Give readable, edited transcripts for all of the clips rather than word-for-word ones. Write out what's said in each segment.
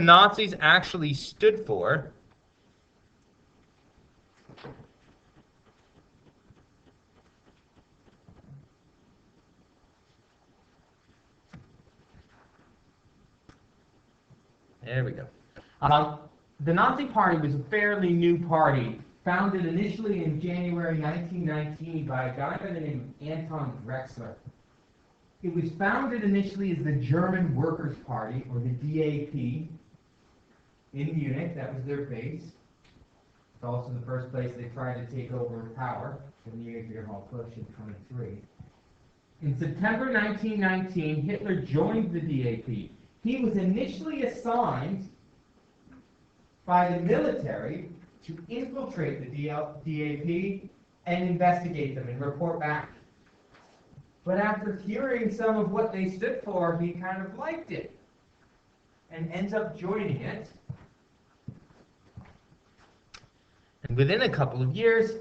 Nazis actually stood for. There we go. The Nazi Party was a fairly new party, founded initially in January 1919 by a guy by the name of Anton Drexler. It was founded initially as the German Workers' Party, or the DAP, in Munich. That was their base. It's also the first place they tried to take over power, the Munich-Hall push in 1923. In September 1919, Hitler joined the DAP. He was initially assigned by the military to infiltrate the DAP and investigate them and report back. But after hearing some of what they stood for, he kind of liked it and ends up joining it. And within a couple of years,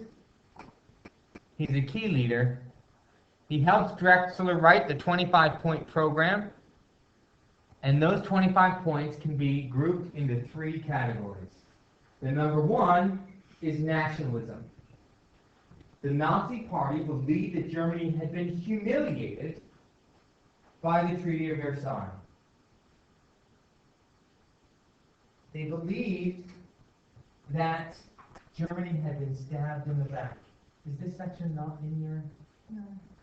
he's a key leader. He helps Drexler write the 25-point program. And those 25 points can be grouped into 3 categories. The number 1 is nationalism. The Nazi Party believed that Germany had been humiliated by the Treaty of Versailles. They believed that Germany had been stabbed in the back. Is this section not in your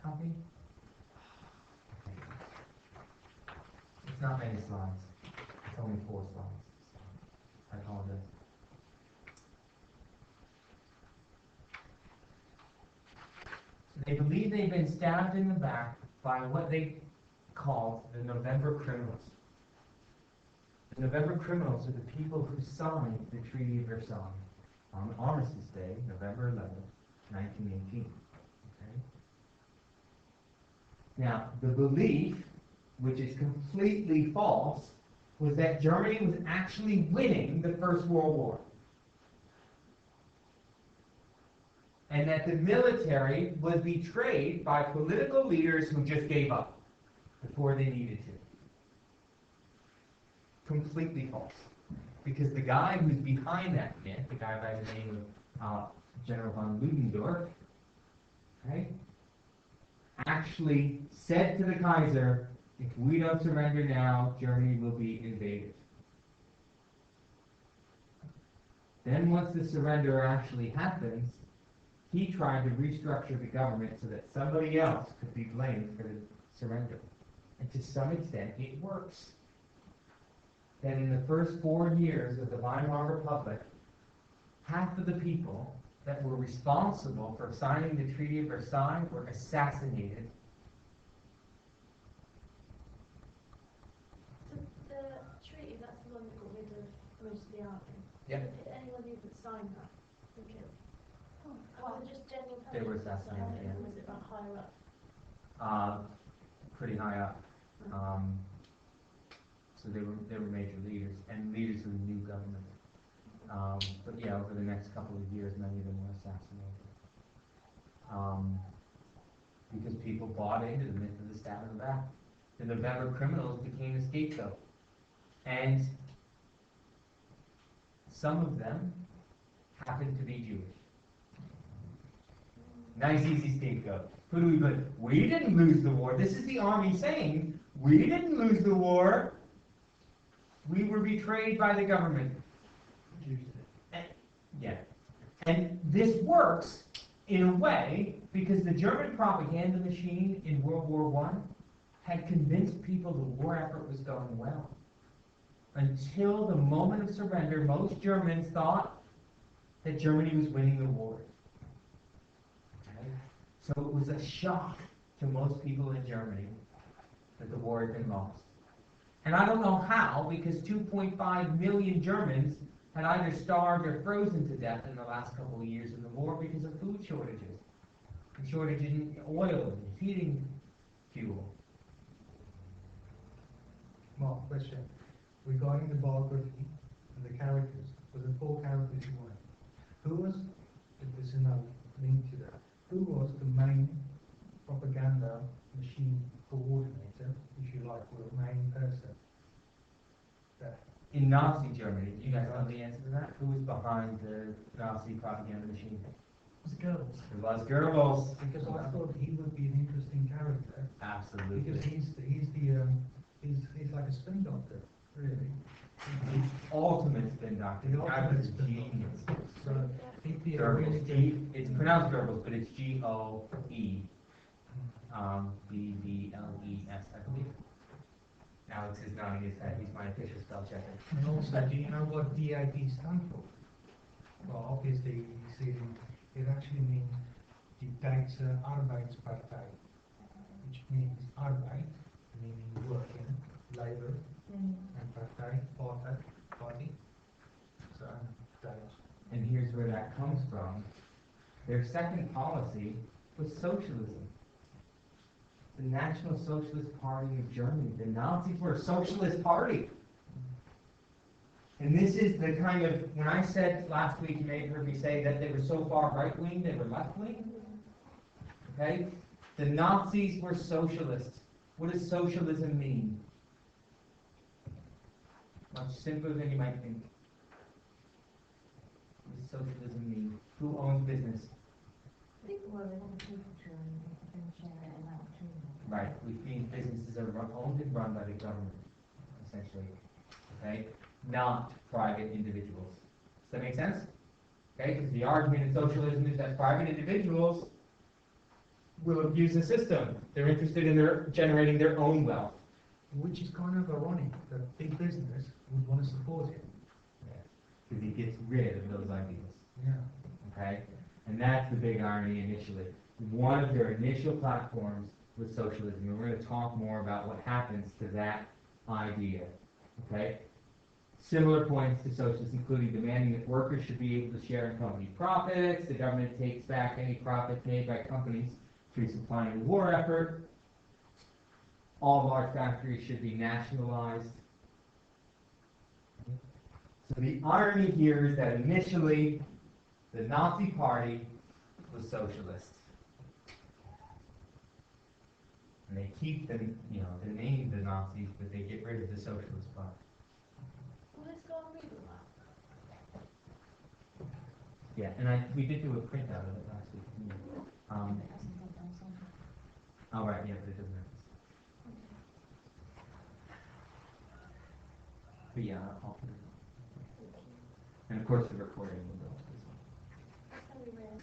copy? It's not many slides. It's only 4 slides. I apologize. So they believe they've been stabbed in the back by what they called the November criminals. The November criminals are the people who signed the Treaty of Versailles on Armistice Day, November 11th, 1918. Okay? Now, the belief, which is completely false, was that Germany was actually winning the First World War. And that the military was betrayed by political leaders who just gave up before they needed to. Completely false. Because the guy who's behind that myth, the guy by the name of General von Ludendorff, right, actually said to the Kaiser, if we don't surrender now, Germany will be invaded. Then once the surrender actually happens, he tried to restructure the government so that somebody else could be blamed for the surrender. And to some extent, it works. That in the first 4 years of the Weimar Republic, half of the people that were responsible for signing the Treaty of Versailles were assassinated. So the treaty, that's the one that got rid of most of the army. Yep. Did anyone who could sign that were killed? Was it just general They were public? assassinated, yeah. Was it like higher up? Pretty high up. So they were major leaders and leaders of the new government. But yeah, over the next couple of years, many of them were assassinated. Because people bought into the myth of the stab in the back. The November criminals became a scapegoat. And some of them happened to be Jewish. Nice, easy scapegoat. Who do we put? We didn't lose the war. This is the army saying, we didn't lose the war. We were betrayed by the government. And this works in a way because the German propaganda machine in World War I had convinced people the war effort was going well. Until the moment of surrender, most Germans thought that Germany was winning the war. Okay? So it was a shock to most people in Germany that the war had been lost. And I don't know how, because 2.5 million Germans had either starved or frozen to death in the last couple of years in the war because of food shortages, and shortages in oil and heating fuel. Mark, question. Regarding the biography and the characters, for the 4 characters you wanted, who was, if there's no link to that, who was the main propaganda machine coordinator, if you like, or the main person? in Nazi Germany, do you guys know the answer to that? Who was behind the Nazi propaganda machine? It was Goebbels. It was Goebbels. Because I thought he would be an interesting character. Absolutely. Because he's like a spin doctor, really. Ultimate spin doctor. The guy was a genius. So he'd be a Goebbels. really It's pronounced Goebbels, but it's G-O-E. B-B-L-E-S, I believe. Alex is nodding his head. He's my official spell checker. And also, do you know what DIP stands for? Well, obviously, you see, it actually means die Duitse Arbeidspartij, which means Arbeit, meaning working, labor, and Partij, party. So, Dutch. And here's where that comes from. Their second policy was socialism. The National Socialist Party of Germany. The Nazis were a socialist party. And this is the kind of, when I said last week, you may have heard me say that they were so far right-wing, they were left-wing. Okay? The Nazis were socialists. What does socialism mean? Much simpler than you might think. What does socialism mean? Who owns business? Right, which means businesses are owned and run by the government, essentially. Okay? Not private individuals. Does that make sense? Okay, because the argument in socialism is that private individuals will abuse the system. They're interested in generating their own wealth. Which is kind of ironic that big business would want to support it. Because he gets rid of those ideals. Yeah. Okay? And that's the big irony initially. One of their initial platforms was socialism. And we're going to talk more about what happens to that idea. Okay? Similar points to socialists, including demanding that workers should be able to share in company profits, the government takes back any profits made by companies through supplying the war effort, all large factories should be nationalized. So the irony here is that initially, the Nazi Party was socialist. And they keep the name the Nazis, but they get rid of the socialist part. Well, let's go and read that. Yeah, and we did do a printout of it last week. Oh, right, yeah, but it doesn't have this. But yeah, I'll put it. And of course, the recording will go as well.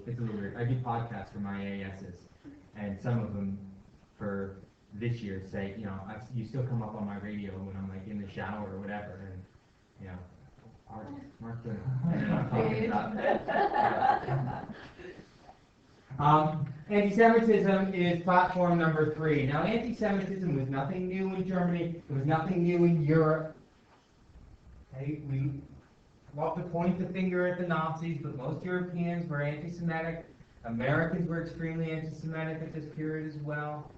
It's a little weird. I do podcasts for my ASs, and some of them for this year say, you still come up on my radio when I'm like in the shower or whatever, and Mark, and I'm talking about. Anti-Semitism is platform number 3. Now, anti-Semitism was nothing new in Germany. It was nothing new in Europe. Okay, we love to point the finger at the Nazis, but most Europeans were anti-Semitic. Americans were extremely anti-Semitic at this period as well.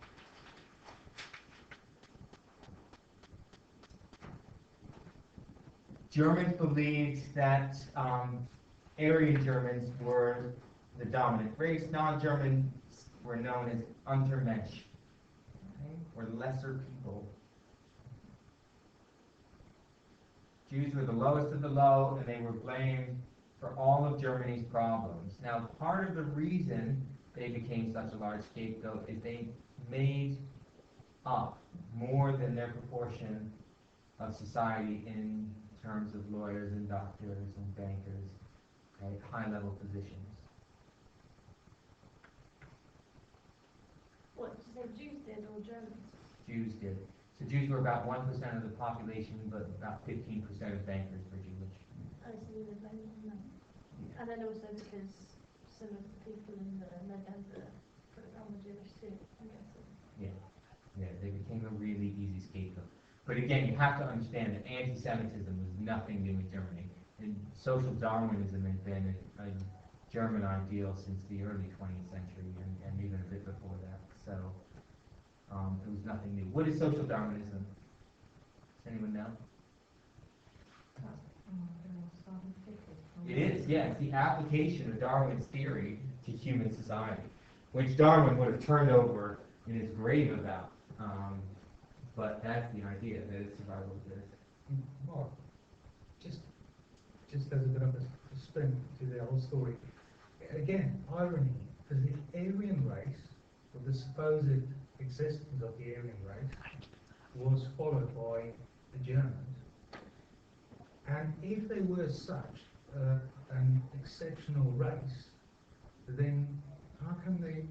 Germans believed that Aryan Germans were the dominant race. Non-Germans were known as Untermensch, or lesser people. Jews were the lowest of the low, and they were blamed for all of Germany's problems. Now, part of the reason they became such a large scapegoat is they made up more than their proportion of society in terms of lawyers and doctors and bankers, okay, high-level positions. What, did you say Jews did or Germans? Jews did. So Jews were about 1% of the population, but about 15% of bankers were Jewish. I see the blame on them. And then also because some of the people in the November program were Jewish too, I'm guessing. Yeah, they became a really easy scapegoat. But again, you have to understand that anti-Semitism was nothing new in Germany. And social Darwinism had been a German ideal since the early 20th century and even a bit before that. So it was nothing new. What is social Darwinism? Does anyone know? It is, yeah. It's the application of Darwin's theory to human society, which Darwin would have turned over in his grave about. but that's the idea, that it's survival of the fittest. Well, just as a bit of a spin to the whole story. Again, irony, because the Aryan race, or the supposed existence of the Aryan race, was followed by the Germans. And if they were such an exceptional race, then how come they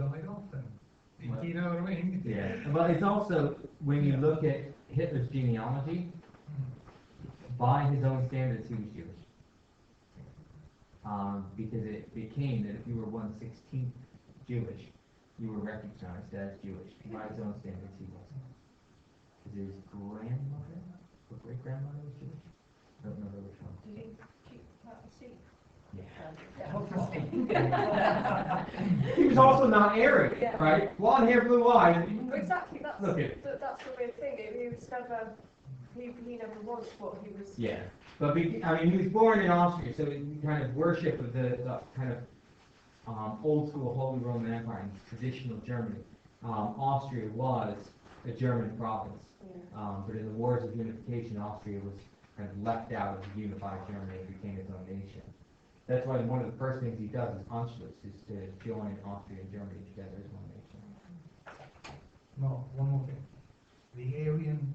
died off then? Well, Do you know what I mean? Yeah, well, it's also, when you look at Hitler's genealogy, by his own standards, he was Jewish. Because it became that if you were 1/16 Jewish, you were recognized as Jewish. By his own standards, he wasn't. Because his grandmother, or great-grandmother was Jewish? I don't remember which one. Did he keep that seat? Yeah. He was also not Aryan, Yeah. right? Blonde hair, blue eyes. Well, exactly, that's, Look at that's the weird thing, he was never, he never was what he was. Yeah, but I mean, he was born in Austria, so he kind of worship of the kind of old school Holy Roman Empire and traditional Germany. Austria was a German province, but in the wars of unification, Austria was kind of left out of the unified Germany and became its own nation. That's why one of the first things he does is Anschluss, is to join Austria and Germany together as one nation. No, one more thing. The Aryan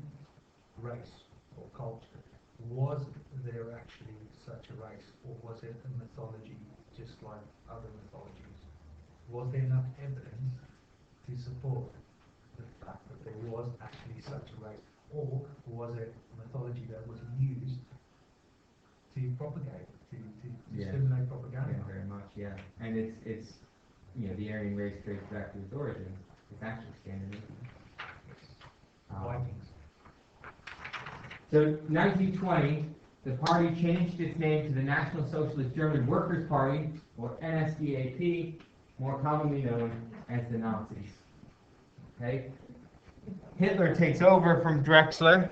race or culture, was there actually such a race, or was it a mythology just like other mythologies? Was there enough evidence to support the fact that there was actually such a race, or was it mythology that was used to propagate, to stimulate propaganda? Yeah, very much, yeah. And it's the Aryan race traces back to its origins. It's actually Scandinavian. Vikings. So 1920, the party changed its name to the National Socialist German Workers' Party, or NSDAP, more commonly known as the Nazis. Okay? Hitler takes over from Drexler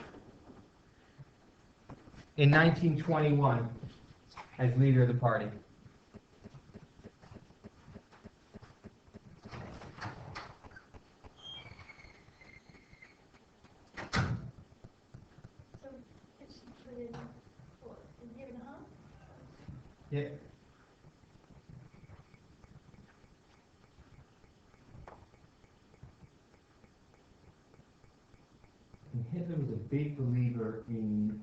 in 1921 as leader of the party. So, it's within, what, a year and a half? Yeah. And Hitler was a big believer in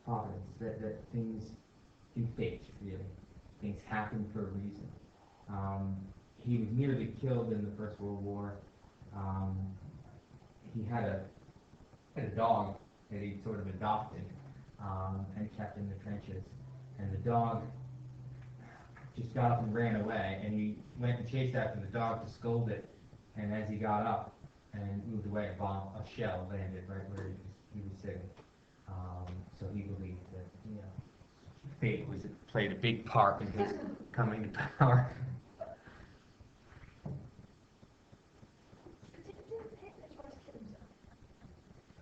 providence, that things in fate, really. Things happen for a reason. He was nearly killed in the First World War. He had a dog that he sort of adopted and kept in the trenches. And the dog just got up and ran away, and he went and chased after the dog to scold it. And as he got up and moved away, a shell landed right where he was sitting. So he believed that fate played a big part in his coming to power.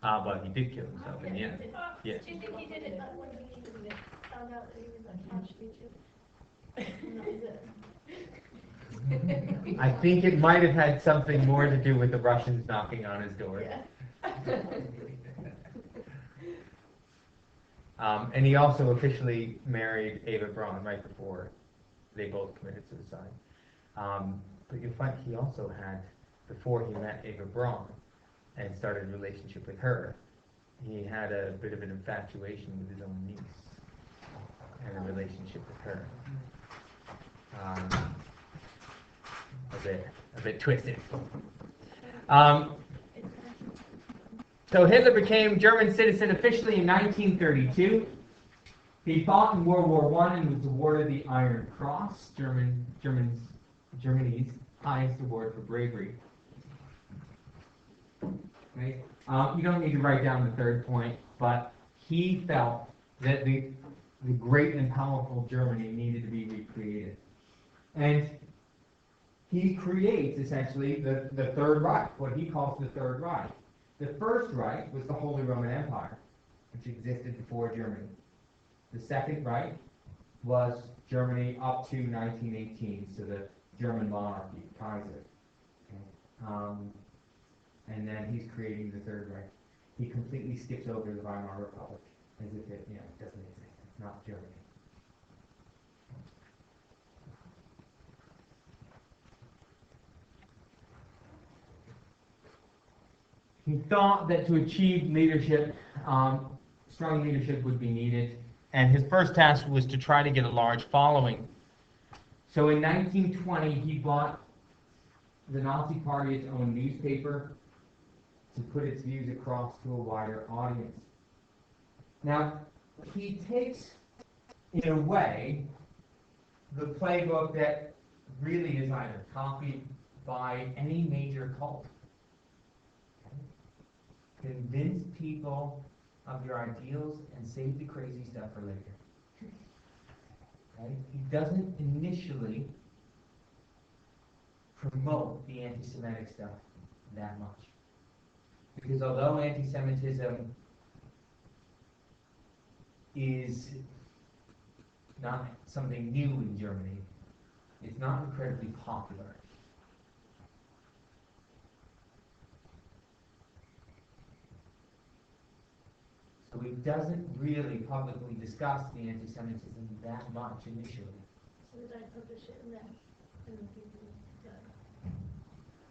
Well, he did kill himself in the end. Yes. Do you think he did it like when he found out that he was like partially Jewish? And that was it? I think it might have had something more to do with the Russians knocking on his door. Yeah. And he also officially married Eva Braun right before they both committed suicide. But you'll find he also had, before he met Eva Braun and started a relationship with her, he had a bit of an infatuation with his own niece and a relationship with her. A bit twisted. So Hitler became German citizen officially in 1932. He fought in World War I and was awarded the Iron Cross, Germany's highest award for bravery. Okay. You don't need to write down the third point, but he felt that the great and powerful Germany needed to be recreated. And he creates, essentially, the Third Reich, what he calls the Third Reich. The First Reich was the Holy Roman Empire, which existed before Germany. The Second Reich was Germany up to 1918, so the German monarchy, Kaiser. Okay. and then he's creating the Third Reich. He completely skips over the Weimar Republic as if it, doesn't exist. It's not Germany. He thought that to achieve leadership, strong leadership would be needed, and his first task was to try to get a large following. So in 1920, he bought the Nazi Party its own newspaper to put its views across to a wider audience. Now, he takes, in a way, the playbook that really is either copied by any major cult. Convince people of your ideals and save the crazy stuff for later. Right? He doesn't initially promote the anti-Semitic stuff that much. Because although anti-Semitism is not something new in Germany, it's not incredibly popular. So he doesn't really publicly discuss the anti-Semitism that much initially. So they don't publish it and then people go.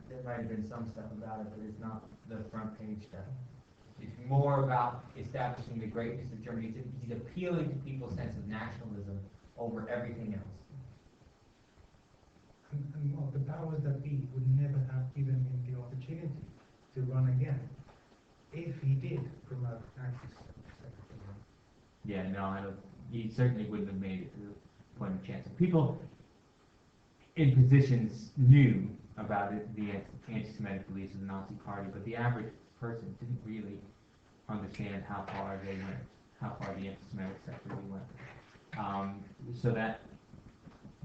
There might have been some stuff about it, but it's not the front page stuff. It's more about establishing the greatness of Germany. He's appealing to people's sense of nationalism over everything else. And the powers that be would never have given him the opportunity to run again if he did promote anti-Semitism. Yeah, no, I don't. He certainly wouldn't have made it to the point of chance. People in positions knew about it, the anti-Semitic beliefs of the Nazi Party, but the average person didn't really understand how far they went, how far the anti-Semitic sector really went. So that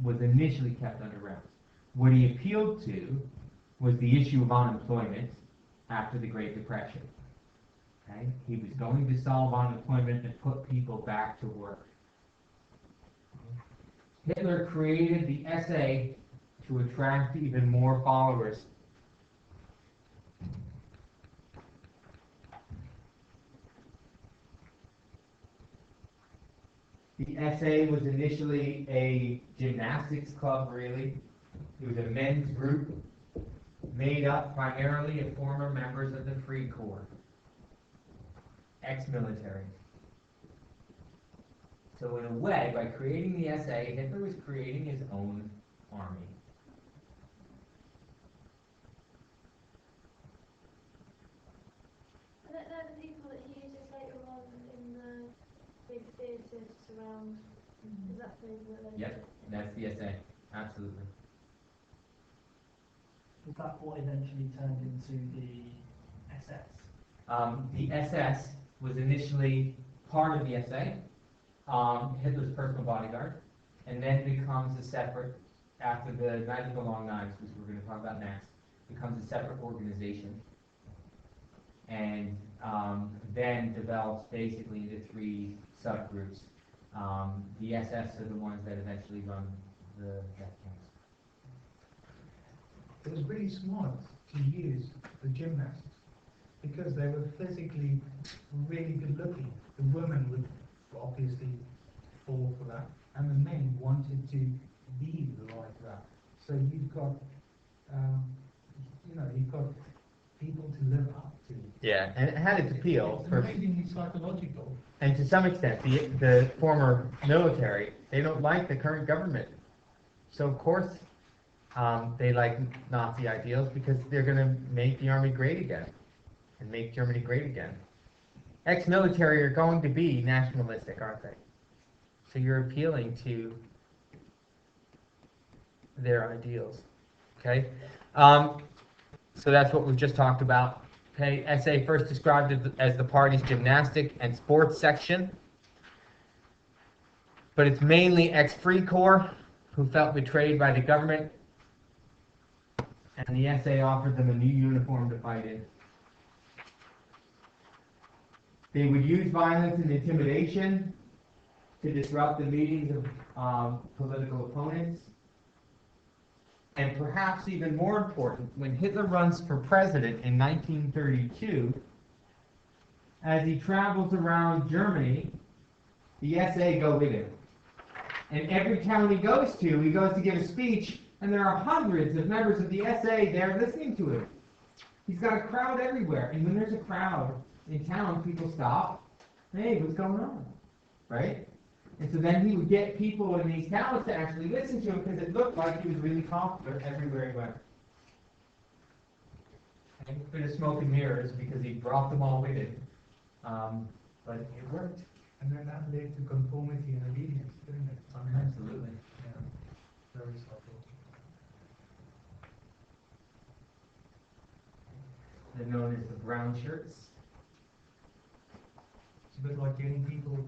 was initially kept under wraps. What he appealed to was the issue of unemployment after the Great Depression. Okay? He was going to solve unemployment and put people back to work. Hitler created the SA to attract even more followers. The SA was initially a gymnastics club, really. It was a men's group made up primarily of former members of the Free Corps, ex-military. So in a way, by creating the SA, Hitler was creating his own army. I don't know the people that he uses later on in the big theatres to surround. Is that the Yep, that's the SA, absolutely. Was that what eventually turned into the SS? The SS was initially part of the SA, Hitler's personal bodyguard, and then becomes a separate, after the Night of the Long Knives, which we're going to talk about next, becomes a separate organization, and then develops basically into three subgroups. The SS are the ones that eventually run the death camps. It was really smart to use the gymnasts because they were physically really good looking. The women would obviously fall for that, and the men wanted to be like that. So you've got, you've got people to live up to. Yeah, and it had its appeal. It's amazingly psychological. And to some extent, the former military, they don't like the current government. So of course, they like Nazi ideals because they're going to make the army great again and make Germany great again. Ex-military are going to be nationalistic, aren't they? So you're appealing to their ideals. Okay? So that's what we've just talked about. Okay, SA first described as the party's gymnastic and sports section, but it's mainly ex-Free Corps who felt betrayed by the government, and the SA offered them a new uniform to fight in. They would use violence and intimidation to disrupt the meetings of political opponents. And perhaps even more important, when Hitler runs for president in 1932, as he travels around Germany, the SA go with him. And every town he goes to give a speech, and there are hundreds of members of the SA there listening to him. He's got a crowd everywhere, and when there's a crowd in town, people stop. Hey, what's going on? Right? And so then he would get people in these towns to actually listen to him because it looked like he was really popular everywhere he went. And a bit of smoke and mirrors because he brought them all with him. But it worked. And then that led to conformity and obedience, didn't it? Absolutely. Yeah. Very subtle. They're known as the brown shirts. It's a bit like getting people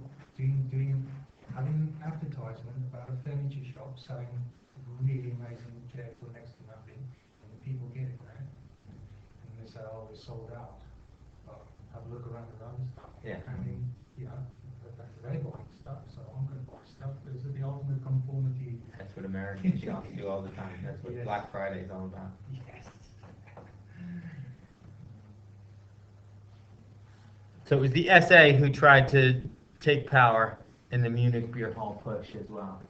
having an advertisement about a furniture shop selling a really amazing chair for next to nothing, and the people get it, right? And they say, oh, it's sold out. But have a look around the other stuff. Yeah. I mean, they're buying stuff, so I'm going to buy stuff. This is the ultimate conformity. That's what American shops do all the time. That's what Yes. Black Friday is all about. Yes. So it was the SA who tried to take power in the Munich beer hall push as well.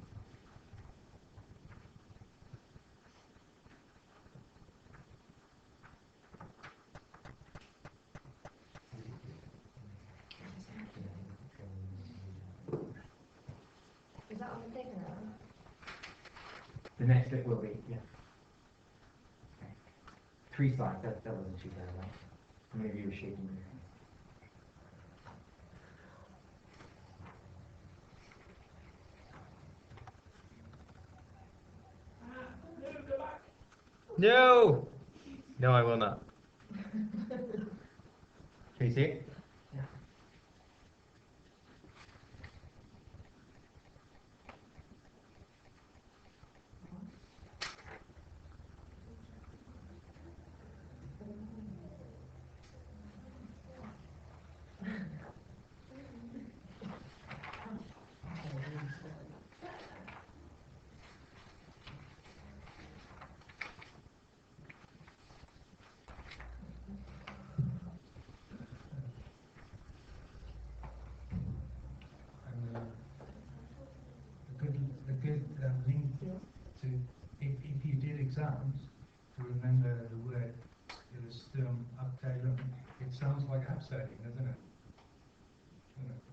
Is that on the thing now? The next bit will be, yeah. Okay. 3 slides, that wasn't too bad, right? Maybe you were shaking your head. No! No, I will not. Can you see it? Yeah. And a good link to, if you did exams, to remember the word, it was Abteilung. It sounds like Abseiling, doesn't it?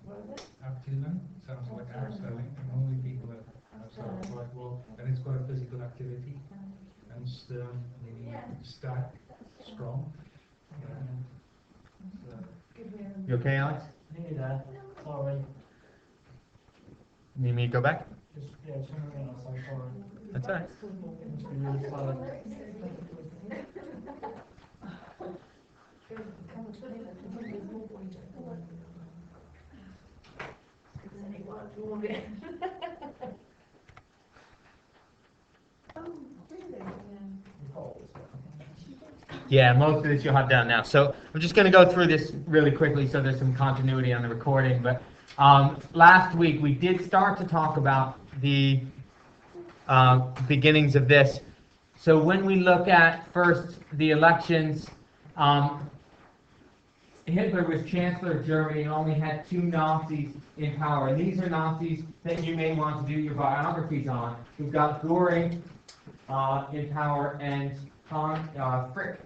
What is it? Abteilung sounds like Abseiling, and normally people are Abseiling, like, well, and it's got a physical activity, and Sturm meaning stack, strong. So, Good way You okay, Alex? Nearly there. Sorry. Need me to go back? Just, yeah, turn around, so sorry. That's all right. Must be really slow. Yeah, most of this you'll have down now. So I'm just going to go through this really quickly so there's some continuity on the recording. But last week we did start to talk about the beginnings of this. So when we look at first the elections, Hitler was Chancellor of Germany and only had 2 Nazis in power. And these are Nazis that you may want to do your biographies on. We've got Göring in power and Frick.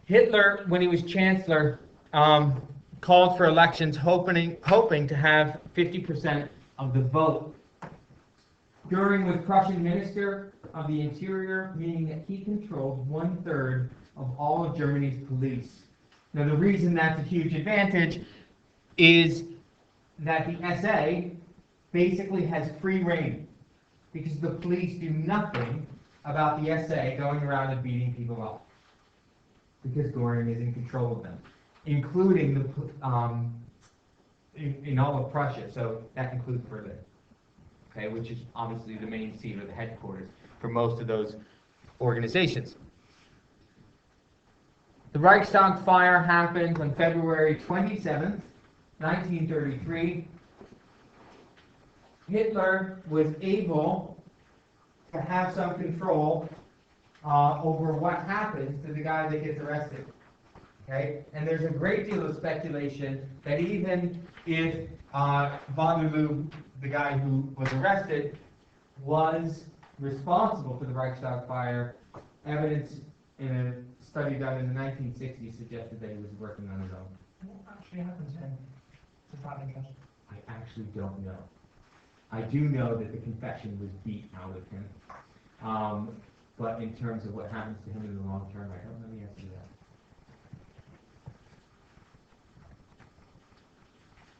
Hitler, when he was Chancellor, called for elections hoping to have 50% of the vote. Göring was Prussian Minister of the Interior, meaning that he controlled 1/3 of all of Germany's police. Now the reason that's a huge advantage is that the SA basically has free reign because the police do nothing about the SA going around and beating people up because Göring is in control of them, including the in all of Prussia. So that includes Berlin, okay, which is obviously the main seat or the headquarters for most of those organizations. The Reichstag fire happened on February 27th, 1933. Hitler was able to have some control over what happens to the guy that gets arrested. Okay? And there's a great deal of speculation that even if von der Lubbe, the guy who was arrested, was responsible for the Reichstag fire, evidence in a study done in the 1960s suggested that he was working on his own. What actually happened to him? Does that interest? I actually don't know. I do know that the confession was beat out of him. But in terms of what happens to him in the long term, I don't know the answer to that.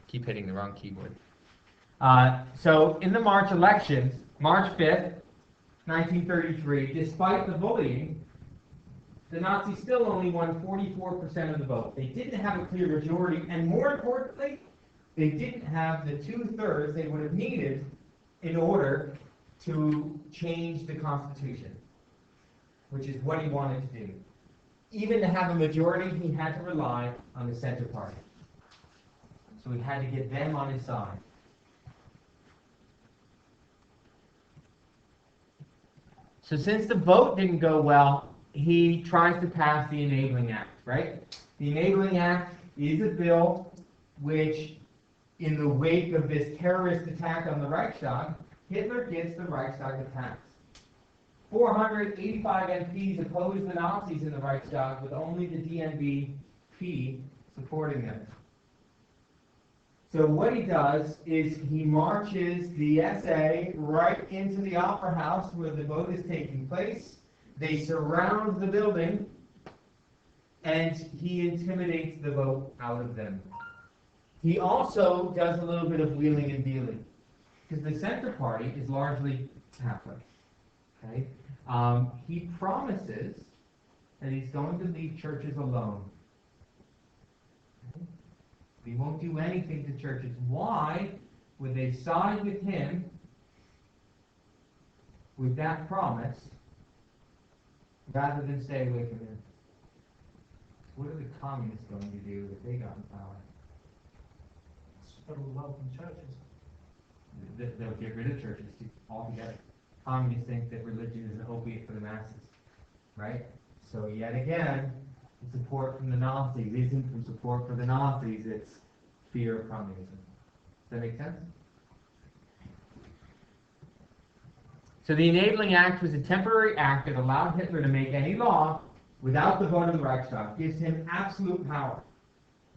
Keep hitting the wrong keyboard. So in the March elections, March 5th, 1933, despite the bullying, the Nazis still only won 44% of the vote. They didn't have a clear majority, and more importantly, they didn't have the 2/3 they would have needed in order to change the Constitution, which is what he wanted to do. Even to have a majority, he had to rely on the Center Party. So he had to get them on his side. So since the vote didn't go well, he tries to pass the Enabling Act, right? The Enabling Act is a bill which, in the wake of this terrorist attack on the Reichstag, Hitler gets the Reichstag attacked. 485 MPs opposed the Nazis in the Reichstag, with only the DNVP supporting them. So what he does is he marches the SA right into the Opera House where the vote is taking place. They surround the building, and he intimidates the vote out of them. He also does a little bit of wheeling and dealing, because the Center Party is largely Catholic. Okay? He promises that he's going to leave churches alone. Okay? He won't do anything to churches. Why would they side with him with that promise rather than stay away from him? What are the communists going to do if they got in power? Still welcome churches. They'll get rid of churches altogether. Communists think that religion is an opiate for the masses, right? So yet again, the support from the Nazis isn't from support for the Nazis, it's fear of communism. Does that make sense? So the Enabling Act was a temporary act that allowed Hitler to make any law without the vote of the Reichstag, gives him absolute power.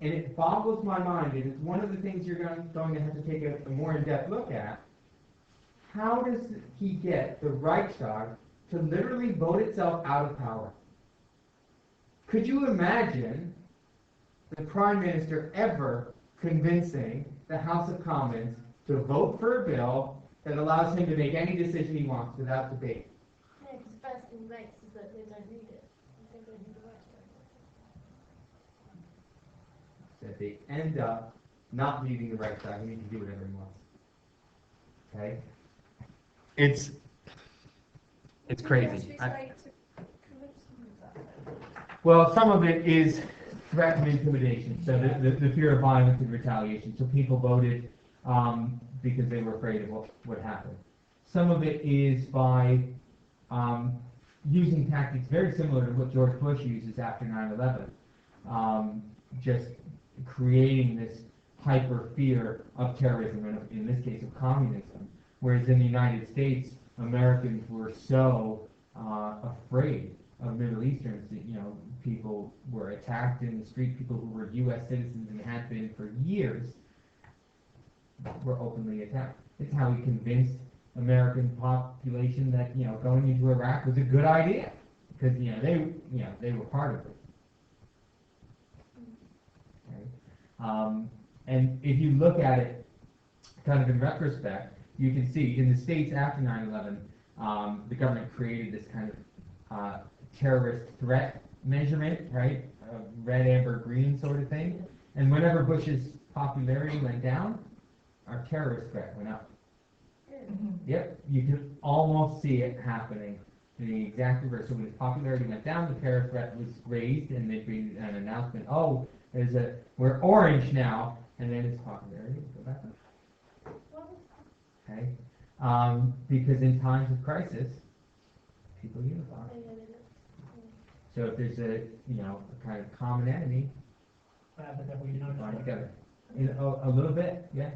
And it boggles my mind, and it's one of the things you're going to have to take a more in-depth look at. How does he get the Reichstag to literally vote itself out of power? Could you imagine the Prime Minister ever convincing the House of Commons to vote for a bill that allows him to make any decision he wants without debate? Yeah, because the first thing makes is that they don't need it. They don't need the Reichstag. That they end up not needing the Reichstag and he can do whatever he wants. Okay? It's crazy. Well, some of it is threat and intimidation, so the fear of violence and retaliation. So people voted because they were afraid of what would happen. Some of it is by using tactics very similar to what George Bush uses after 9/11, just creating this hyper fear of terrorism, and in this case of communism. Whereas in the United States, Americans were so afraid of Middle Easterns that, people were attacked in the street. People who were U.S. citizens and had been for years were openly attacked. It's how he convinced American population that going into Iraq was a good idea because they were part of it. Okay? And if you look at it kind of in retrospect, you can see in the states after 9/11, the government created this kind of terrorist threat measurement, right? Red, amber, green sort of thing. And whenever Bush's popularity went down, our terrorist threat went up. Yep, you can almost see it happening in the exact reverse. So when his popularity went down, the terror threat was raised, and they made an announcement, we're orange now, and then his popularity would go back up. Okay? Because in times of crisis, people unify. So if there's a kind of common enemy, But then we unite line together. A little bit, yeah.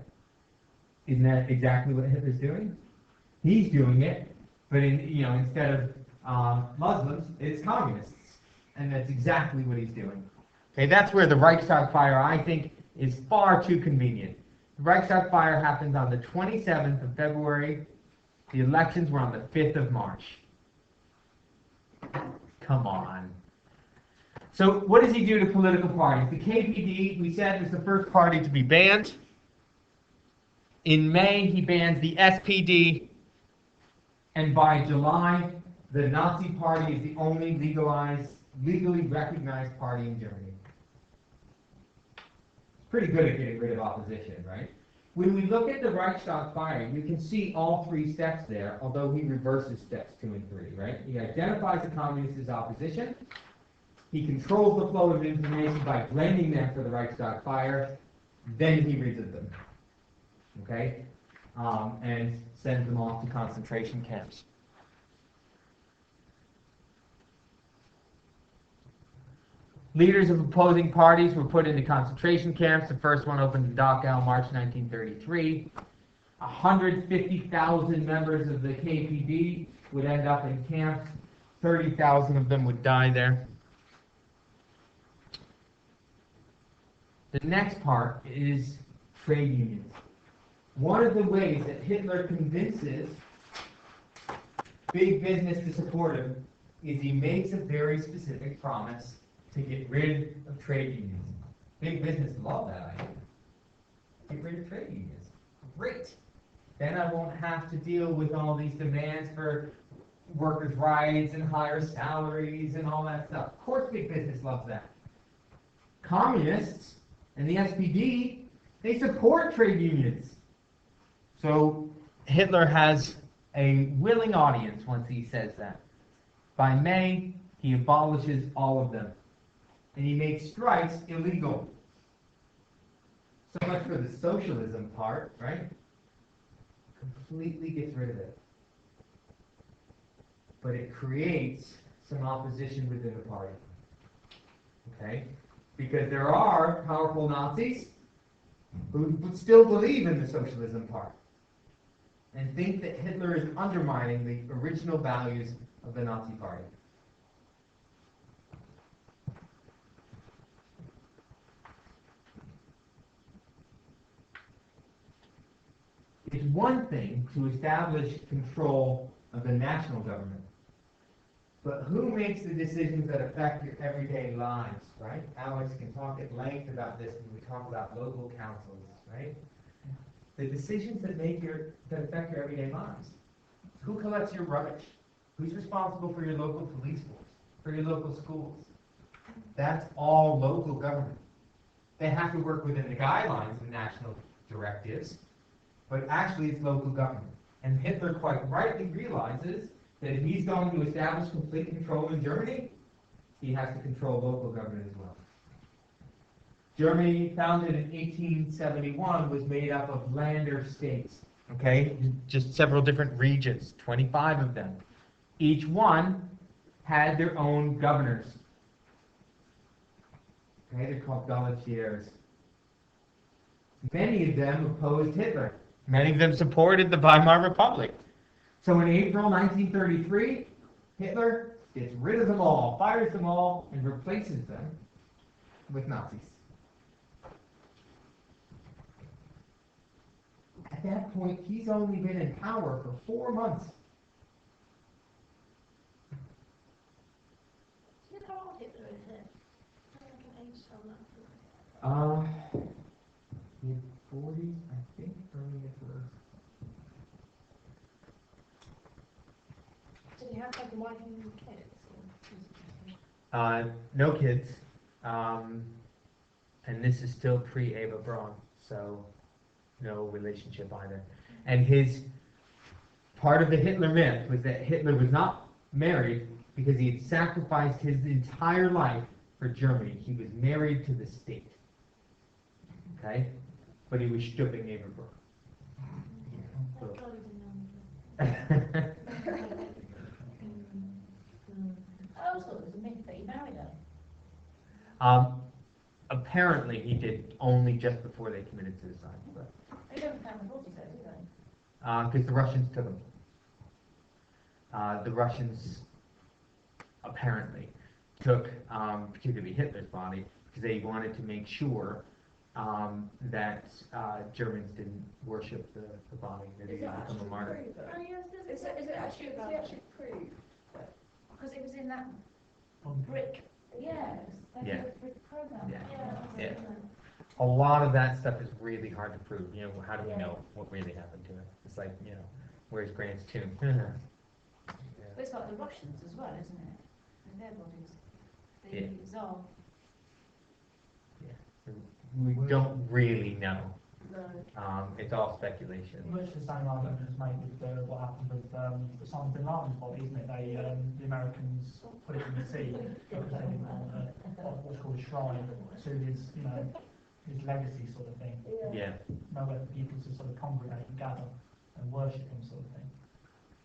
Isn't that exactly what Hitler's doing? He's doing it, but instead of Muslims, it's communists, and that's exactly what he's doing. Okay, that's where the Reichstag fire, I think, is far too convenient. The Reichstag fire happens on the 27th of February. The elections were on the 5th of March. Come on. So what does he do to political parties? The KPD, we said, was the first party to be banned. In May, he bans the SPD, and by July, the Nazi Party is the only legally recognized party in Germany. It's pretty good at getting rid of opposition, right? When we look at the Reichstag fire, you can see all three steps there, although he reverses steps 2 and 3, right? He identifies the communists as opposition. He controls the flow of information by blending them for the Reichstag fire. Then he reads them, okay? And sends them off to concentration camps. Leaders of opposing parties were put into concentration camps. The first one opened in Dachau, March 1933. 150,000 members of the KPD would end up in camps. 30,000 of them would die there. The next part is trade unions. One of the ways that Hitler convinces big business to support him is he makes a very specific promise to get rid of trade unions. Big business love that idea. Get rid of trade unions. Great. Then I won't have to deal with all these demands for workers' rights and higher salaries and all that stuff. Of course big business loves that. Communists and the SPD, they support trade unions. So Hitler has a willing audience once he says that. By May, he abolishes all of them. And he makes strikes illegal. So much for the socialism part, right? Completely gets rid of it. But it creates some opposition within the party. Okay? Because there are powerful Nazis who would still believe in the socialism part and think that Hitler is undermining the original values of the Nazi Party. It's one thing to establish control of the national government, but who makes the decisions that affect your everyday lives, right? Alex can talk at length about this when we talk about local councils, right? The decisions that affect your everyday lives. Who collects your rubbish? Who's responsible for your local police force, for your local schools? That's all local government. They have to work within the guidelines of national directives, but actually it's local government. And Hitler quite rightly realizes that if he's going to establish complete control in Germany, he has to control local government as well. Germany, founded in 1871, was made up of Länder states, okay? Just several different regions, 25 of them. Each one had their own governors. Okay, they're called Gauleiters. Many of them opposed Hitler. Many of them supported the Weimar Republic. So in April 1933, Hitler gets rid of them all, fires them all, and replaces them with Nazis. At that point, he's only been in power for 4 months. How old Hitler is it? I don't like an age on that. Mid-40s, I think, early mid-40s. Did he have like a wife and kids? No kids. And this is still pre-Eva Braun, so no relationship either. And part of the Hitler myth was that Hitler was not married because he had sacrificed his entire life for Germany. He was married to the state. Okay? But he was stripping Eva Braun. So I always thought it was a myth that he married her. Apparently he did only just before they committed suicide, but They don't count the 40 though, do they? because the Russians took him. The Russians apparently took, particularly Hitler's body, because they wanted to make sure that Germans didn't worship the body, that he didn't become a martyr. Oh yes, is it actually proved? Because it was in that brick. Yes, that Yeah. brick program. Yeah. Yeah. A lot of that stuff is really hard to prove. You know, how do we know what really happened to him? It's like, you know, where's Grant's tomb? But it's like the Russians as well, isn't it? And their bodies. The Tsar. We don't really know. No. It's all speculation. Much the same argument is made with what happened with Osama bin Laden's body, isn't it? The Americans put it in the sea because they didn't want what's called a shrine to his, you know, his legacy sort of thing. Yeah. Nowhere for people to sort of congregate and gather and worship him sort of thing.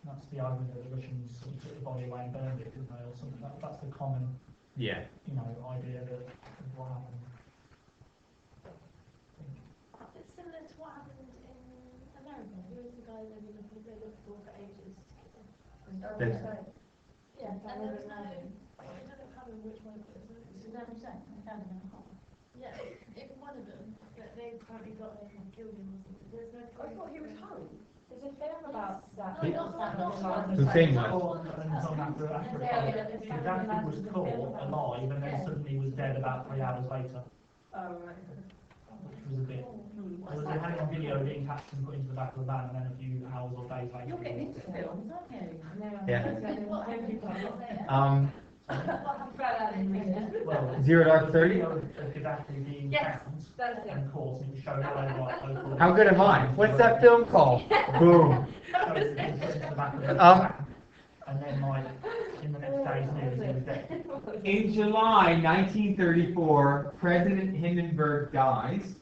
That's the argument that the Russians sort of took the body away and burned it, didn't they, or something. That's the common, Yeah. you know, idea of what happened. It's similar to what happened in America. Who was the guy they looked for ages to kill? Yeah, and there was no, I don't remember which one it was. Saddam Hussein, they found him in a hole. Yeah, if one of them, that they apparently got him and killed him or something. There's no I thought he was proof. home. There's a film about that. No, not Hussein was. Gaddafi was caught alive and then suddenly was dead about 3 hours later, Oh, right. which was a bit. They had it on video being captured and put into the back of the van, and then a few hours or days later. You're getting into films, aren't you? Yeah. Well, Zero Dark 30? Of Gaddafi being Yes, found, that's it. and of course, it was shown all over local. How good am I? What's that film called? Boom. So it was put into the back of the Um, van, and then like in the next day's news, he was dead. In July 1934, President Hindenburg dies.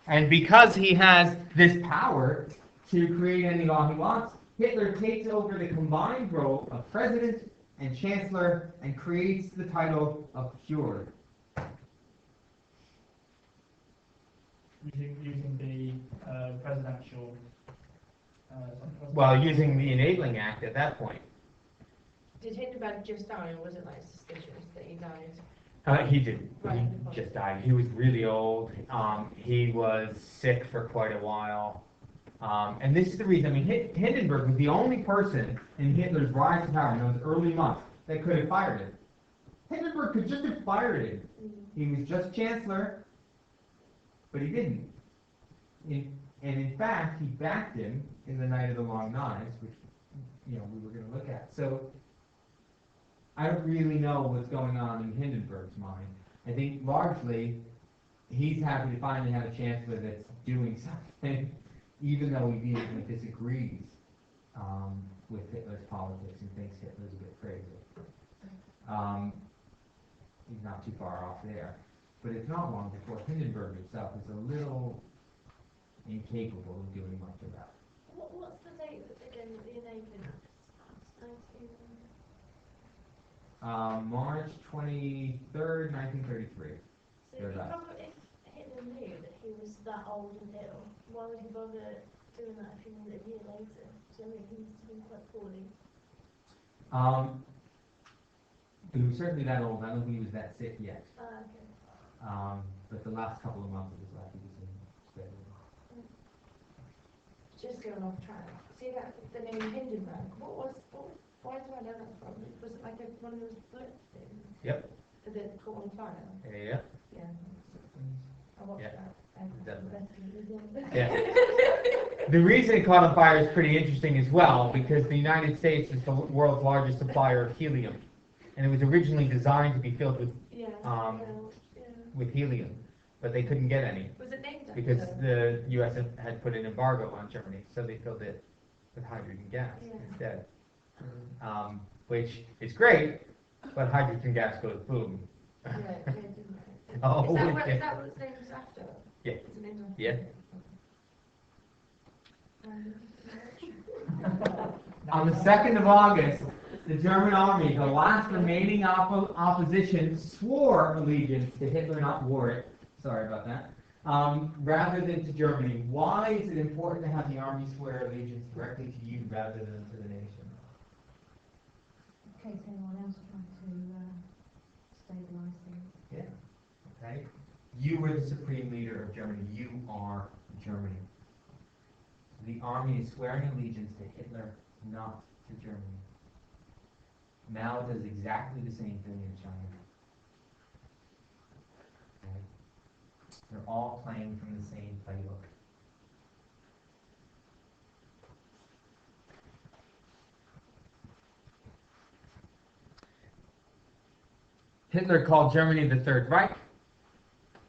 And because he has this power to create any law he wants, Hitler takes over the combined role of president and chancellor and creates the title of Führer. Using the presidential. Well, using the Enabling Act at that point. Did Hindenburg just die, or was it like suspicious that he died? He didn't. He just died. He was really old. He was sick for quite a while. And this is the reason. I mean, Hindenburg was the only person in Hitler's rise to power in those early months that could have fired him. Hindenburg could just have fired him. He was just chancellor, but he didn't. And in fact, he backed him in the Night of the Long Knives, which we were going to look at. So I don't really know what's going on in Hindenburg's mind. I think largely he's happy to finally have a chancellor that's doing something, even though he vehemently disagrees with Hitler's politics and thinks Hitler's a bit crazy. He's not too far off there. But it's not long before Hindenburg himself is a little incapable of doing much of that. What's the date again that the Enabling Act? 19... March 23rd, 1933. So if Hitler knew that he was that old and ill, why would he bother doing that if he knew that a year later? So I mean, he must have been quite poorly. He was certainly that old. I don't think he was that sick yet. Okay. But the last couple of months of his life, he was in bed. Just going off track. See that the name Hindenburg? Why do I know that from? Was it like one of those bullet things? Yep. That caught on fire? Yeah. Yeah. I watched that. Definitely. Yeah. The reason it caught on fire is pretty interesting as well, because the United States is the world's largest supplier of helium, and it was originally designed to be filled with with helium, but they couldn't get any Was it named after? because the U.S. had put an embargo on Germany, so they filled it with hydrogen gas instead, which is great, but hydrogen gas goes boom. Oh, Is that yeah. what it's named after? Yeah. It's named after. Yeah. On the 2nd of August, the German army, the last remaining opposition, swore allegiance to Hitler, not wore it. Sorry about that. Rather than to Germany. Why is it important to have the army swear allegiance directly to you rather than to the nation? In case anyone else tried to stabilise things. Yeah. Okay. You were the supreme leader of Germany. You are Germany. The army is swearing allegiance to Hitler, not to Germany. Mao does exactly the same thing in China. Okay. They're all playing from the same playbook. Hitler called Germany the Third Reich,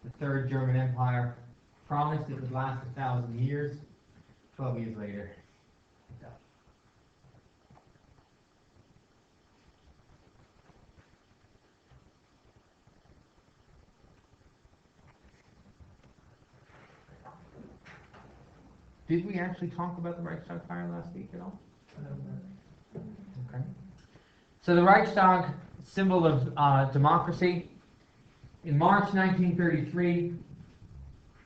the Third German Empire, promised it would last 1,000 years. 12 years later, it died. Did we actually talk about the Reichstag fire last week at all? Okay. So the Reichstag, symbol of democracy. In March 1933,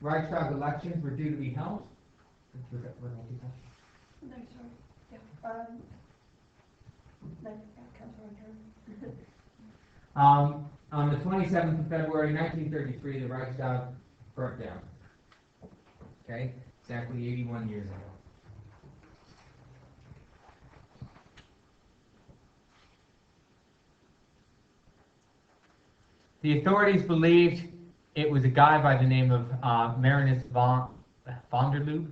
Reichstag elections were due to be held. No, sorry. Yeah. No, Councillor Andrew. On the 27th of February 1933, the Reichstag burnt down. Okay, exactly 81 years ago. The authorities believed it was a guy by the name of Marinus von der Lubbe,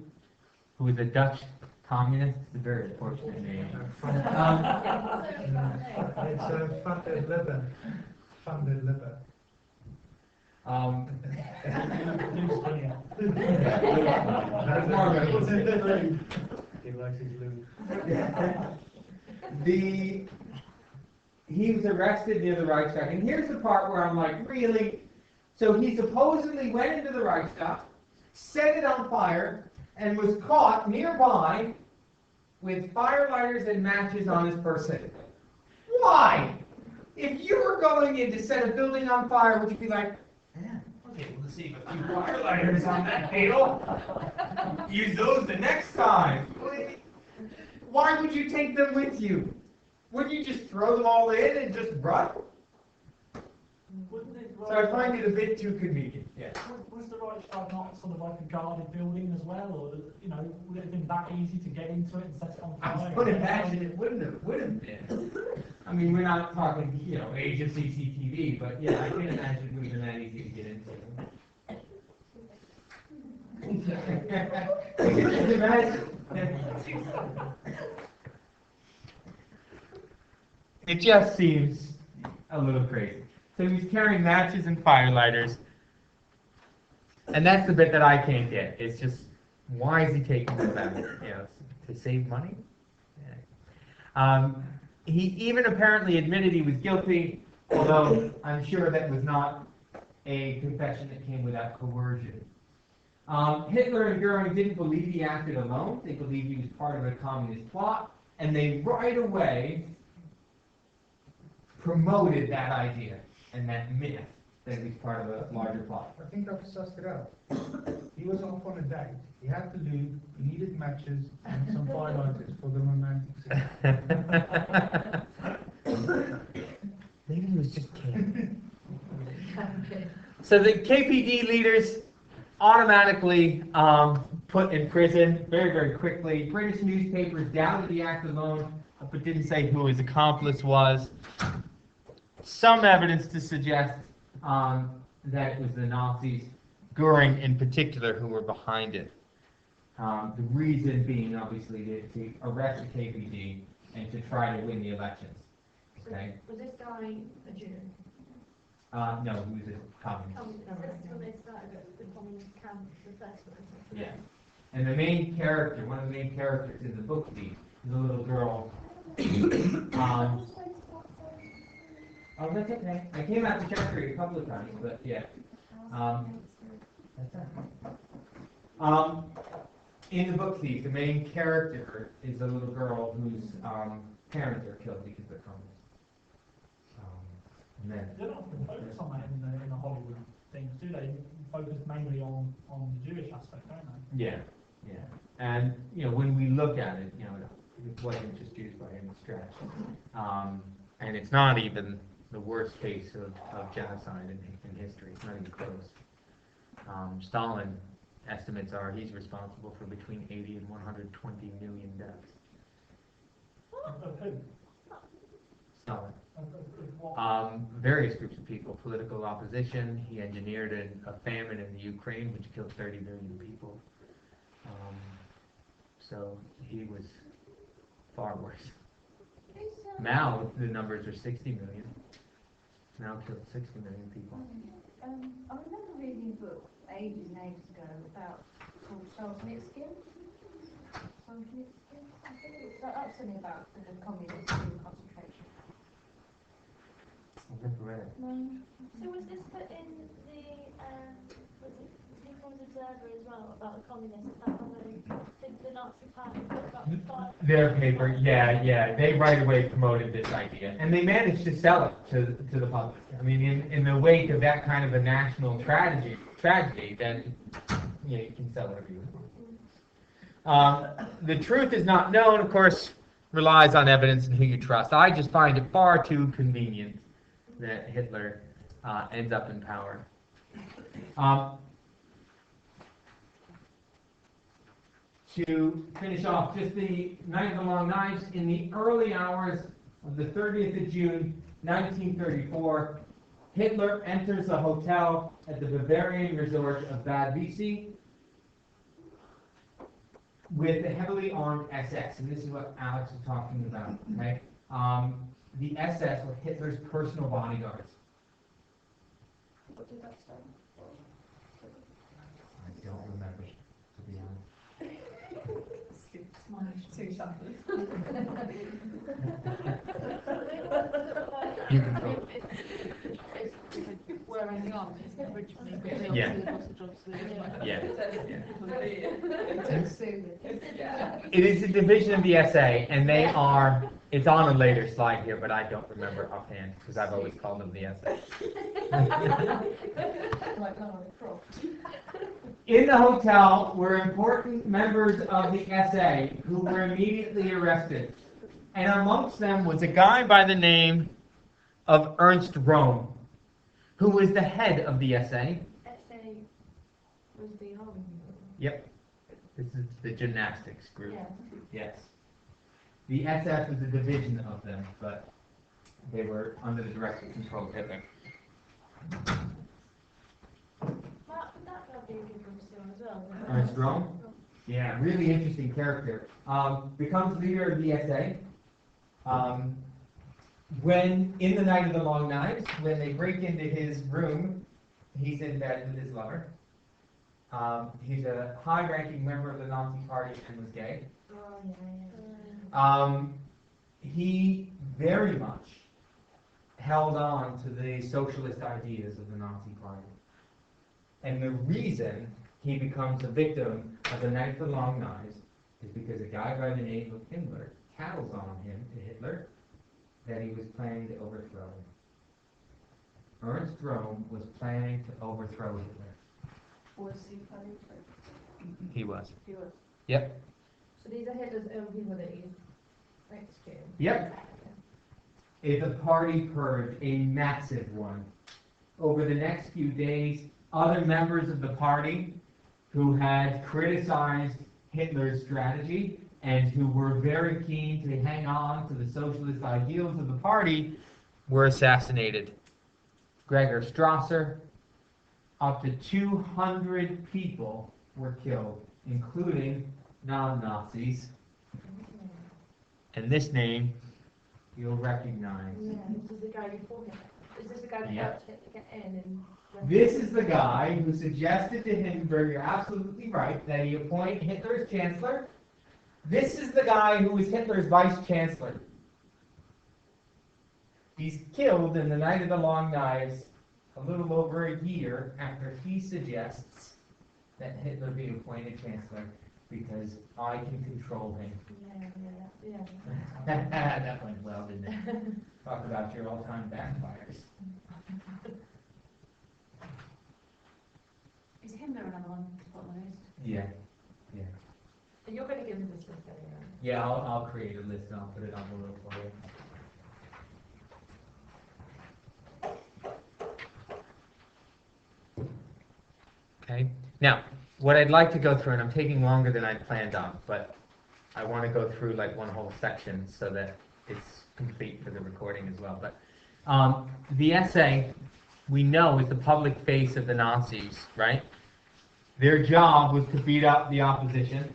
who was a Dutch communist. It's a very unfortunate name. It's Van der Lubbe. Van der Lubbe. He likes his lube. He was arrested near the Reichstag, and here's the part where I'm like, really? So he supposedly went into the Reichstag, set it on fire, and was caught nearby with firelighters and matches on his person. Why? If you were going in to set a building on fire, would you be like, man, I was able to save a few firelighters on that table. Use those the next time. Why would you take them with you? Wouldn't you just throw them all in and just run? So I find it a bit too convenient. Yeah. Was the Reichstag not sort of like a guarded building as well, or you know, would it have been that easy to get into it and set it on fire? I would imagine it would have been. I mean, we're not talking, age of CCTV, but yeah, I can imagine it would have been that easy to get into. I can imagine. It just seems a little crazy. So he's carrying matches and firelighters. And that's the bit that I can't get. It's just, why is he taking them out? To save money? Yeah. He even apparently admitted he was guilty, although I'm sure that was not a confession that came without coercion. Hitler and Goering didn't believe he acted alone. They believed he was part of a communist plot, and they right away promoted that idea and that myth that he was part of a larger plot. I think I've sussed it out. He was off on a date. He had to leave. He needed matches and some firelighters for the romantic scene. Maybe he was just kidding. So the KPD leaders automatically put in prison very, very quickly. British newspapers doubted the act alone, but didn't say who his accomplice was. Some evidence to suggest that it was the Nazis, Goering in particular, who were behind it. The reason being, obviously, to arrest the KPD and to try to win the elections. Okay? Was this guy a Jew? No, he was a communist. When they started the communist camp, the first one. Yeah. And the main character, one of the main characters in the book, is a little girl. Oh, that's okay. I came out to check for you a couple of times, but yeah. That's it. in the book Thief, the main character is a little girl whose parents are killed because they're communists. And then, They don't often focus on that in the Hollywood things, do they? Focus mainly on the Jewish aspect, don't they? yeah, yeah. And, when we look at it, it wasn't just Jews by any stretch. And it's not even the worst case of genocide in history. It's not even close. Stalin, estimates are he's responsible for between 80 and 120 million deaths. Of who? Stalin. Of what? Various groups of people, political opposition. He engineered a famine in the Ukraine, which killed 30 million people. So he was far worse. Now the numbers are 60 million. Now killed 60 million people. I remember reading a book ages and ages ago about called Solzhenitsyn. Solzhenitsyn? I think that's something about the communists in concentration. I've never read it. No. So was this put in the, was it People's Observer as well, about the communists, about the Nazi Party, about the fight? Their paper, yeah. They right away promoted this idea, and they managed to sell it to the public. I mean, in the wake of that kind of a national tragedy, then you can sell whatever you want. The truth is not known, of course, relies on evidence and who you trust. I just find it far too convenient that Hitler ends up in power. To finish off, just the Night of the Long Knives, in the early hours of the 30th of June, 1934, Hitler enters a hotel at the Bavarian resort of Bad Wiessee with a heavily armed SS, and this is what Alex was talking about, okay? The SS were Hitler's personal bodyguards. What did that stand for? I don't remember, to be honest. Two suffers. You can go. Wearing the arms, originally, but they Yeah. obviously lost the jobs. Yeah. Yeah. It is a division of the SA, and they are, it's on a later slide here, but I don't remember offhand, because I've always called them the SA. Like Lara Croft. In the hotel were important members of the SA who were immediately arrested. And amongst them was a guy by the name of Ernst Röhm, who was the head of the SA. SA was the army. Yep. This is the gymnastics group. Yeah. Yes. The SF was a division of them, but they were under the direct control of Hitler. Mark, would that be a good one still as well? Ernst Röhm? Yeah, really interesting character. Becomes leader of the SA. When, in the Night of the Long Knives, when they break into his room, he's in bed with his lover. He's a high-ranking member of the Nazi Party and was gay. Oh, yeah. He very much held on to the socialist ideas of the Nazi Party. And the reason he becomes a victim of the Night of the Long Knives is because a guy by the name of Himmler tattles on him to Hitler that he was planning to overthrow him. Ernst Röhm was planning to overthrow Hitler. Was he planning to? He was. He was. Yep. So these are Hitler's own people that he's next to. Yep. It's a party purge, a massive one. Over the next few days, other members of the party who had criticized Hitler's strategy and who were very keen to hang on to the socialist ideals of the party were assassinated. Gregor Strasser, up to 200 people were killed, including non-Nazis. And this name you'll recognize. Yeah, this is the guy before him. Is this the guy that Yeah. helped Hitler get in and... This is the guy who suggested to Hindenburg, you're absolutely right, that he appoint Hitler as chancellor. This is the guy who was Hitler's vice chancellor. He's killed in the Night of the Long Knives a little over a year after he suggests that Hitler be appointed chancellor. because I can control him. Yeah. That went well, didn't it? Talk about your all-time backfires. Is Himmler another one on the list? Yeah. You're going to give me this list anyway. Yeah, I'll create a list and I'll put it on below for you. Okay, now, what I'd like to go through, and I'm taking longer than I'd planned on, but I want to go through like one whole section so that it's complete for the recording as well. But the essay, we know, is the public face of the Nazis, right? Their job was to beat up the opposition.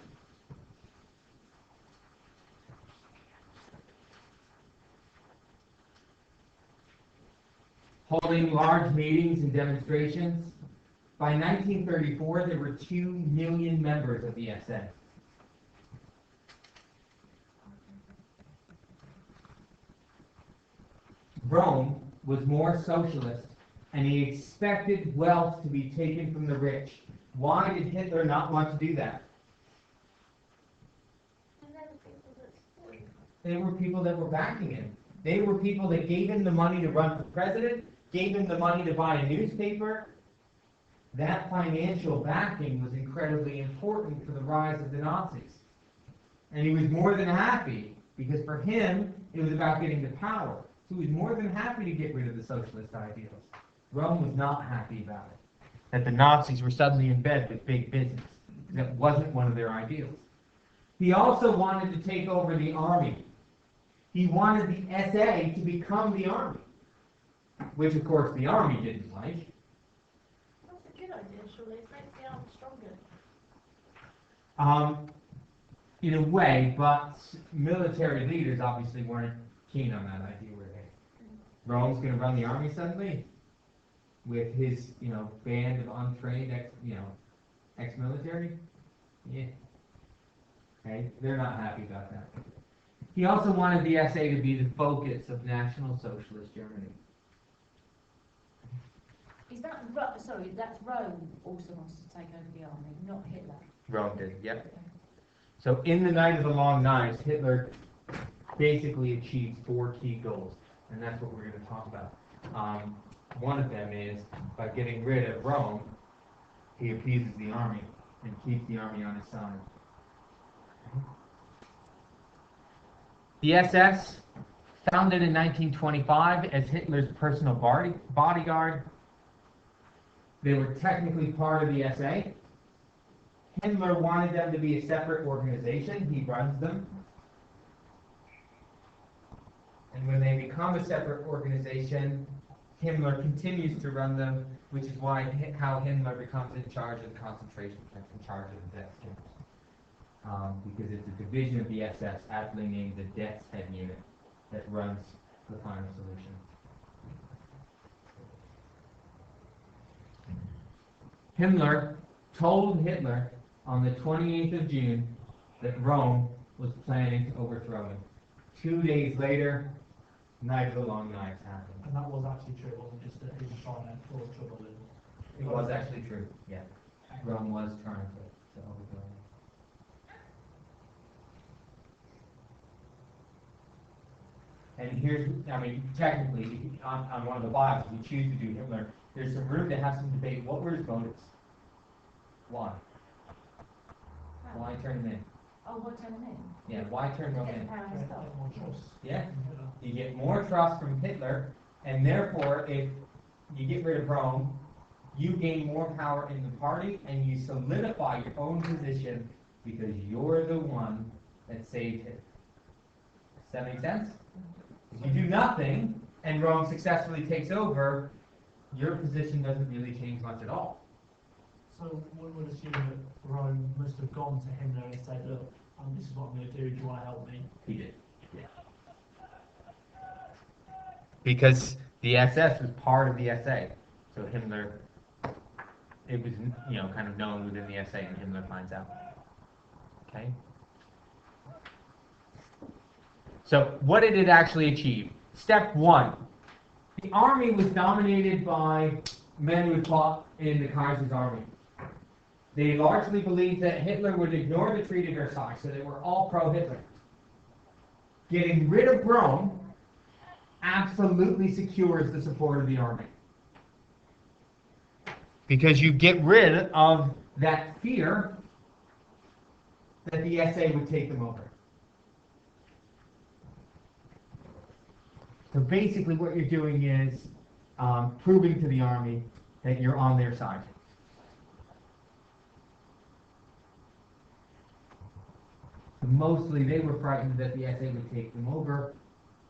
Holding large meetings and demonstrations. By 1934, there were 2 million members of the SS. Rome was more socialist, and he expected wealth to be taken from the rich. Why did Hitler not want to do that? They were people that were backing him. They were people that gave him the money to run for president, gave him the money to buy a newspaper. That financial backing was incredibly important for the rise of the Nazis. And he was more than happy, because for him, it was about getting the power. So he was more than happy to get rid of the socialist ideals. Rome was not happy about it, that the Nazis were suddenly in bed with big business. That wasn't one of their ideals. He also wanted to take over the army. He wanted the SA to become the army, which of course the army didn't like. That's a good idea, surely. It makes the arm stronger. In a way, but military leaders obviously weren't keen on that idea, were they? Rome's going to run the army suddenly with his, band of untrained, ex-military. Yeah. Okay, they're not happy about that. He also wanted the SA to be the focus of National Socialist Germany. Is that, sorry, that's Rome also wants to take over the army, not Hitler? Rome did, yep. So in the Night of the Long Knives, Hitler basically achieved 4 key goals, and that's what we're going to talk about. One of them is, by getting rid of Rome, he appeases the army and keeps the army on his side. The SS, founded in 1925 as Hitler's personal bodyguard, they were technically part of the SA. Himmler wanted them to be a separate organization. He runs them. And when they become a separate organization, Himmler continues to run them, which is how Himmler becomes in charge of the concentration camps, in charge of the death camps. Because it's a division of the SS, aptly named the Death's Head Unit, that runs the final solution. Himmler told Hitler on the 28th of June that Rome was planning to overthrow him. 2 days later, Night of the Long Knives happened. And that was actually true, it wasn't just that he was trying to cause trouble. It was actually true, yeah. Rome was trying to overthrow him. And here's, technically, on one of the Bibles, we choose to do Hitler. There's some room to have some debate. What were his motives? Why? Why turn him in? Oh, what turn him in? Yeah, why turn Rome in? Power and stuff. More trust. Yeah, you get more trust from Hitler, and therefore, if you get rid of Rome, you gain more power in the party, and you solidify your own position because you're the one that saved Hitler. Does that make sense? If you do nothing, and Rome successfully takes over, your position doesn't really change much at all. So one would assume that Rome must have gone to Himmler and said, look, this is what I'm going to do, do you want to help me? He did, yeah. Because the SS was part of the SA, so Himmler, it was, kind of known within the SA, and Himmler finds out. Okay? So what did it actually achieve? Step 1. The army was dominated by men who had fought in the Kaiser's army. They largely believed that Hitler would ignore the Treaty of Versailles, so they were all pro-Hitler. Getting rid of Rome absolutely secures the support of the army. Because you get rid of that fear that the SA would take them over. So basically what you're doing is proving to the army that you're on their side. Mostly they were frightened that the SA would take them over.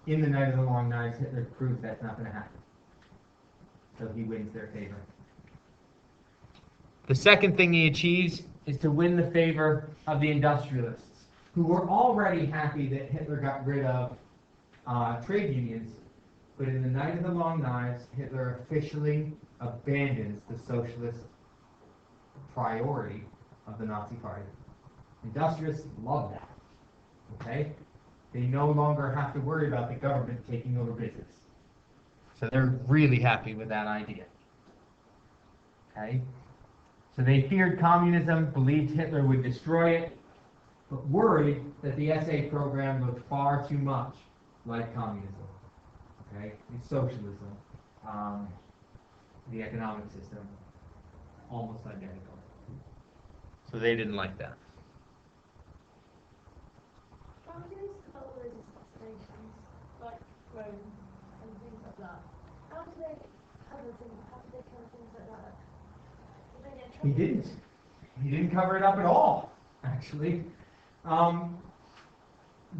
In the Night of the Long Knives, Hitler proves that's not going to happen. So he wins their favor. The second thing he achieves is to win the favor of the industrialists, who were already happy that Hitler got rid of trade unions. But in the Night of the Long Knives, Hitler officially abandons the socialist priority of the Nazi Party. Industrialists love that. Okay? They no longer have to worry about the government taking over business. So they're really happy with that idea. Okay? So they feared communism, believed Hitler would destroy it, but worried that the SA program looked far too much like communism. Okay? It's socialism. The economic system, almost identical. So they didn't like that. How do these colour assassinations, like Rome and things like that, how do they cover things, how do they cover things like that? Do they get He trouble? didn't. He didn't cover it up at all, actually.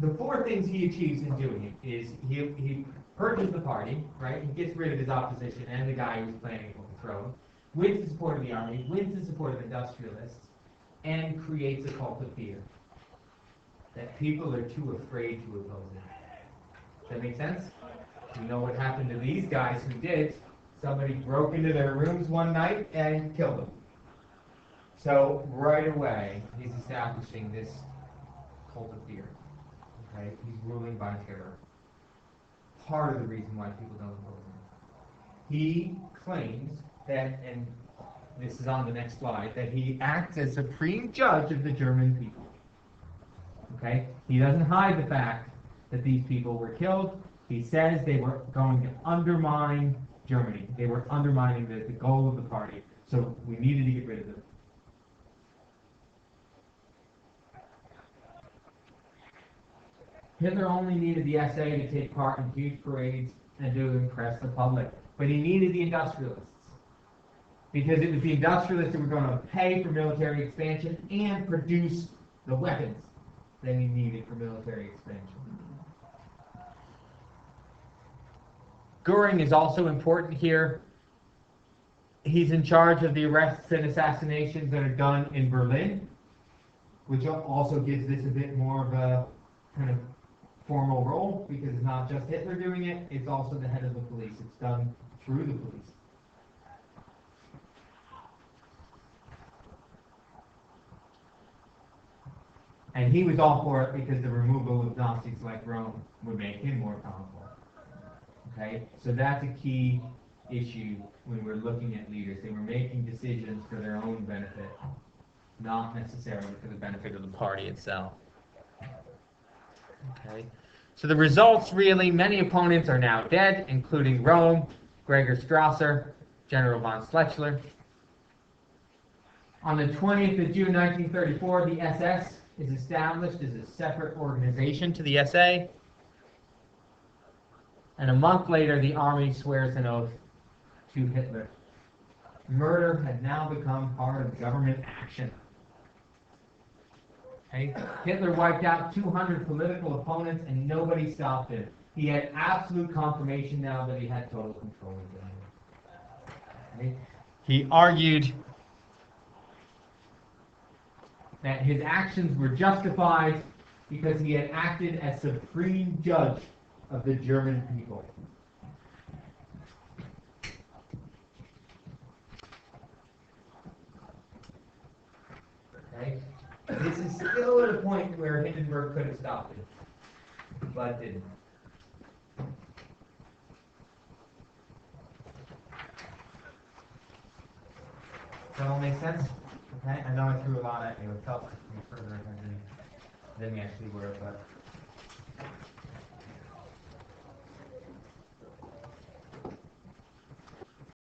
The four things he achieves in doing it is he purges the party, right? He gets rid of his opposition and the guy who's planning to overthrow him, wins the support of the army, wins the support of industrialists, and creates a cult of fear. That people are too afraid to oppose it. Does that make sense? You know what happened to these guys who did? Somebody broke into their rooms one night and killed them. So right away, he's establishing this cult of fear. Okay? He's ruling by terror. Part of the reason why people don't oppose him. He claims that, and this is on the next slide, that he acts as supreme judge of the German people. Okay? He doesn't hide the fact that these people were killed. He says they were going to undermine Germany. They were undermining the goal of the party. So we needed to get rid of them. Hitler only needed the SA to take part in huge parades and to impress the public. But he needed the industrialists. Because it was the industrialists who were going to pay for military expansion and produce the weapons that he needed for military expansion. Goering is also important here. He's in charge of the arrests and assassinations that are done in Berlin, which also gives this a bit more of a kind of formal role, because it's not just Hitler doing it, it's also the head of the police. It's done through the police. And he was all for it because the removal of Nazis like Rome would make him more powerful. Okay? So that's a key issue when we're looking at leaders. They were making decisions for their own benefit, not necessarily for the benefit of the party itself. Okay? So the results, really, many opponents are now dead, including Rome, Gregor Strasser, General von Schleicher. On the 20th of June 1934, the SS is established as a separate organization to the SA. And a month later, the army swears an oath to Hitler. Murder had now become part of government action. Okay? Hitler wiped out 200 political opponents and nobody stopped him. He had absolute confirmation now that he had total control of Germany. Okay? He argued that his actions were justified because he had acted as supreme judge of the German people. Okay? This is still at a point where Hindenburg could have stopped it, but didn't. Does that all make sense? I know I threw a lot at you. It felt like we were further ahead than we actually were, but